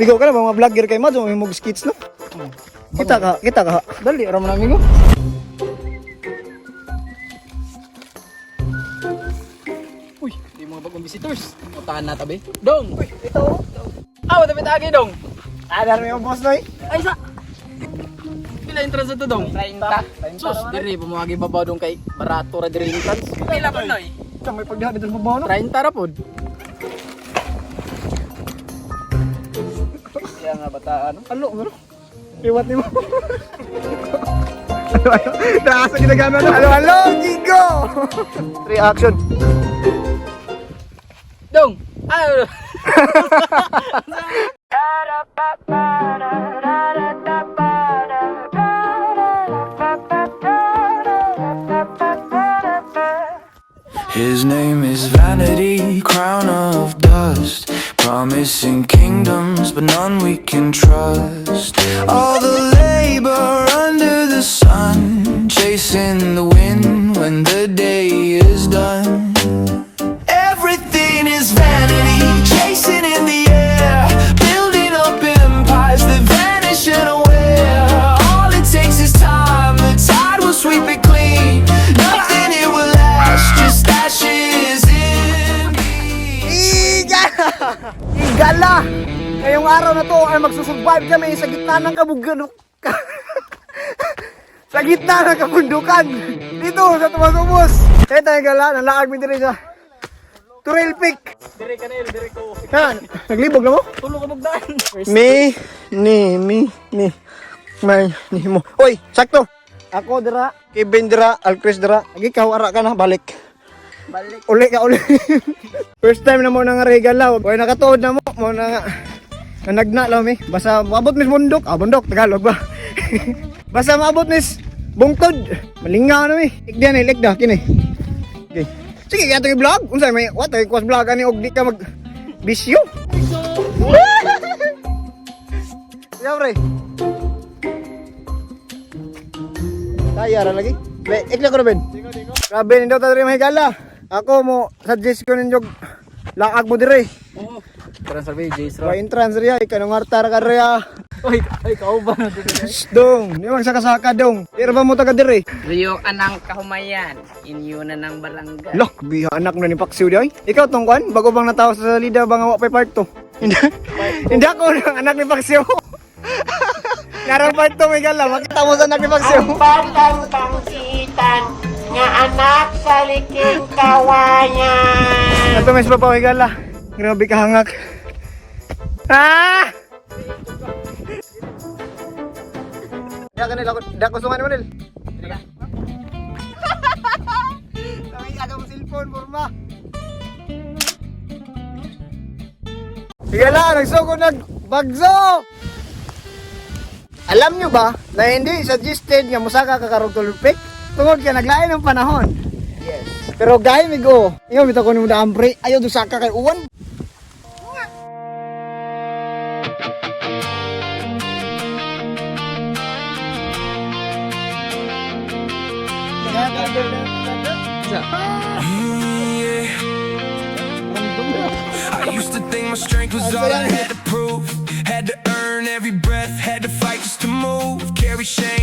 Migo ka na mga vlogger kay Mads, may mug skits no. Kita ka. Dali, aram na amigo. Uy, di mga bagong visitors. Utahan na tabi. Dong! Uy, ito. Aw, tabi tagi dong! Ada rin yung boss noy. Ay, sa! Pila entrance ito dong? 30. Sus, diri, pumagi babaw dong kay barato ra diri entrance. Pila pa noy? Sa may pagdahan dito sa babaw no. 30 ra pod. Kaya nga bataan. Alo, ano? Iwat ni mo. Alo. Naasa ginagana na. Alo, Gigo! Reaction. Dong! Ay! His name is vanity, crown of dust, promising kingdoms but none we can trust. All the labor under the sun, chasing the wind when the day is done. Everything is vanity, chasing in the air, building up empires that vanish unaware. All it takes is time, the tide will sweep it clean. Nothing it will last, just ashes in me. Igala! Ngayong araw na to ay magsusurvive kami sa gitna ng sa gitna ng kabundukan. Dito sa Tumasubos. Kaya tayo gala, nalaag mi diri sa Turil Peak. Diri ka na, diri ko. Yan, naglibog na mo? Tulog ka magdaan. May mo. Oy, sakto. Ako dira, Kevin dira, Alcris dira. Agi ka ara ka na balik. Balik. Uli ka uli. First time na mo nang regala. Oy nakatuod na mo na nga. Nagna lang mi. Basta maabot mis bundok. Bundok Tagalog ba? Basta maabot mis bungtod. Malingaw na mi. Ikda ni likda kini. Okay. Sige, kaya ito vlog. Unsay may what ay kwas vlog ani og di ka mag bisyo. Yaw re. Tayara lagi. Be, ikla ko na ben. Grabe nindo ta diri mahigala. Ako mo suggest ko ninyo laag mo dire. Oo. Transfer ba Jace Rock? Wa entrance riya ikanong artar ka riya. Oy, kauban na dito. Dong, di man saka dong. Pero ba mo taga dire? Rio anang kahumayan, inyo na ng barangay. Loh, biha anak na ni Paksiw di ay. Ikaw tong kwan, bago bang natawa sa salida bang wa pa part 2. Hindi ako ang anak ni Paksiw. Narang part 2 may gala, makita mo sa anak ni Paksiw. Ang batang pangsitan nga anak sa liking kawayan. Nato mes pa may gala. Grabe ka hangak. Ah! Dako sungan mo nil. Tawag ka ng cellphone forma. Sige lang, nagsugod nagbagso. Alam nyo ba na hindi suggested nga musaka ka karong tulpik? Tungod ka naglain ng panahon. Yes. Pero gaya migo, ingon bitaw ko nimo da ampre, ayaw dusaka kay uwan. I used to think my strength was all I had to prove. Had to earn every breath, had to fight just to move. Carry shame